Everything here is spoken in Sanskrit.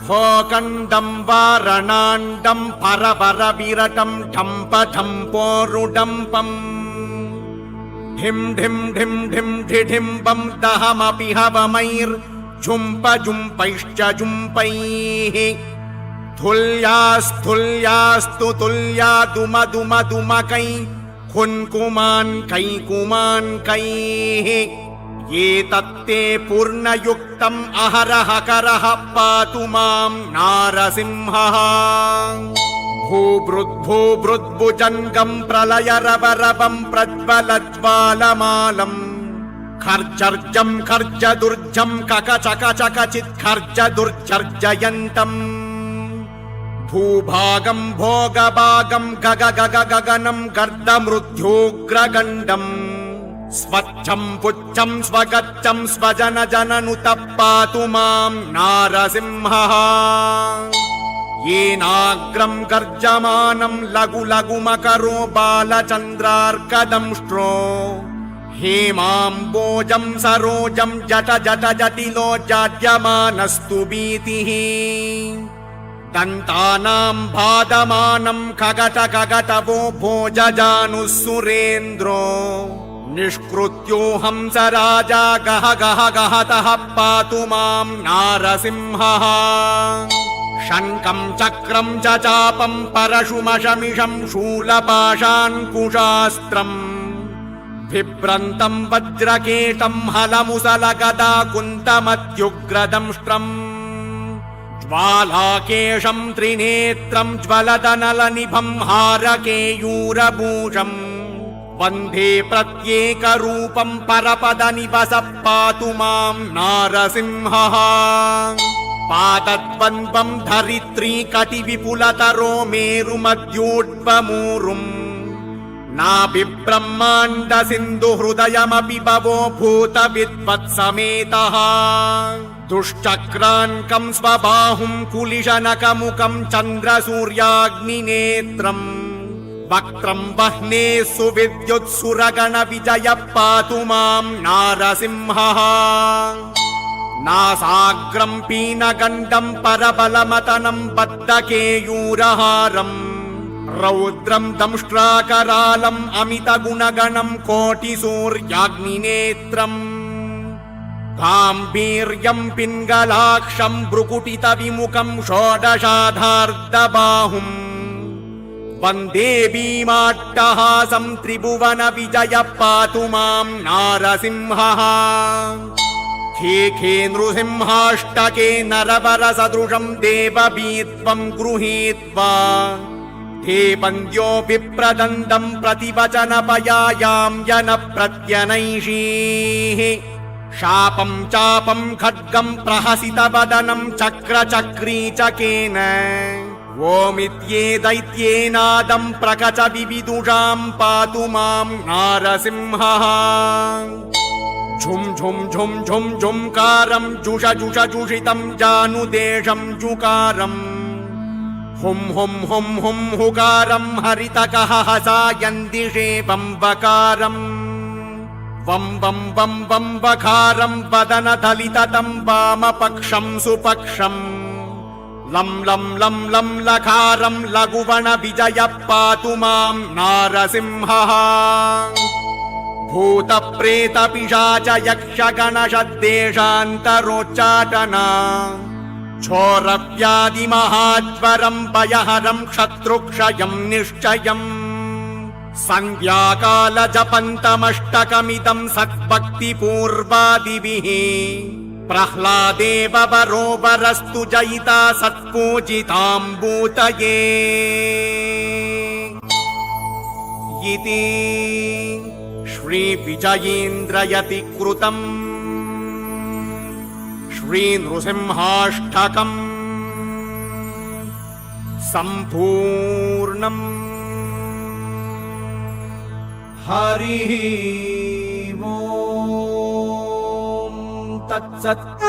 भोकण्डं वारणाण्डं परपरविरटं ढम्पढम्पोरुडम्पम् ढिं ढिं ढिं ढिं ढिढिम्बं दहमपि हवमैर्झुम्पझुम्पैश्च झुम्पैः धुल्यास्तुल्यास्तु तुल्यादुमदुमदुमकै कुन्कुमान्कैकुमान्कैः एतत्ते पूर्णयुक्तम् अहरः करः पातु मां नारसिंहः भूभृद्भुजङ्गं प्रलयरवरवं प्रज्वलज्वालमालम् खर्जर्जं खर्जदुर्जं ककचकचकचित्खर्जदुर्जर्जयन्तम् भूभागं भोगभागं गगगगगगनं गर्दमृत्योग्रगण्डम् स्वच्छं पुच्छं स्वगच्छं स्वजनजननुतः पातु मां नारसिंहः येनाग्रं गर्जमानं लघु लघुमकरो बालचन्द्रार्कदंष्ट्रो हेमाम्बोजं सरोजं जट जट जटिलो जाड्यमानस्तु भीतिः दन्तानां बाधमानं खगट खगटवो भोजजानुः सुरेन्द्रो निष्कृत्योऽहं स राजा गह गह गहतः पातु मां नारसिंहः शङ्खं चक्रं च चापं परशुमशमिषं शूलपाशाङ्कुशास्त्रम् बिभ्रन्तं वज्रकेटं हलमुसलगदा कुन्तमत्युग्रदंष्ट्रम् ज्वालाकेशं त्रिनेत्रं ज्वलदनलनिभं हारकेयूरभूषम् वन्दे प्रत्येकरूपं परपदनिवसः पातु मां नारसिंहः पादद्वन्द्वं धरित्री कटिविपुलतरो मेरुमध्योड्वमूरुम् नाभिब्रह्माण्डसिन्धुहृदयमपि भवो भूतविद्वत्समेतः दुश्चक्रान्कं स्वबाहुं कुलिशनकमुखं चन्द्रसूर्याग्निनेत्रम् वक्त्रं वह्ने सुविद्युत्सुरगणविजयः पातु मां नारसिंहः नासाग्रं पीनगण्डं परबलमतनं बद्धकेयूरहारम् रौद्रं दंष्ट्राकरालम् अमितगुणगणं कोटिसूर्याग्निनेत्रम् गाम्भीर्यं पिङ्गलाक्षं भ्रुकुटितविमुखं षोडशाधार्धबाहुम् वन्दे भीमाट्टहासं त्रिभुवनविजयः पातु मां नारसिंहः खे खे नृसिंहाष्टके नरवरसदृशं देववीत्वं गृहीत्वा हे वन्द्यो विप्रदन्दं प्रतिवचनपयायां जनप्रत्यनैषीः शापं चापं खड्गं प्रहसितवदनं चक्रचक्रीचकेन ओमित्येदैत्येनादं प्रकच विविदुषां पातु मां नारसिंहः झुं झुं झुं झुं झुंकारं जुष जुष जुषितं जानुदेशं जुकारम् हुं हुं हुं हुं हुकारं हरितकहसायन्दिशे बम्बकारम् वं वं वं वं वकारं वदनदलिततं वामपक्षं सुपक्षम् लं लं लं लं लकारं लघुवणविजयः पातु मां नारसिंहः भूतप्रेतपिशाच यक्षगणशद्देशान्तरोच्चाटना छोरव्याधिमहाज्वरं भयहरं शत्रुक्षयं निश्चयम् सन्ध्याकालजपन्तमष्टकमिदं सद्भक्तिपूर्वादिभिः प्रह्लादेव वरोवरस्तु जयिता सत्पूजिताम्बूतये इति श्रीविजयेन्द्रयतिकृतम् श्रीनृसिंहाष्टकम् सम्पूर्णम्। हरिः ओम् तत्सत्।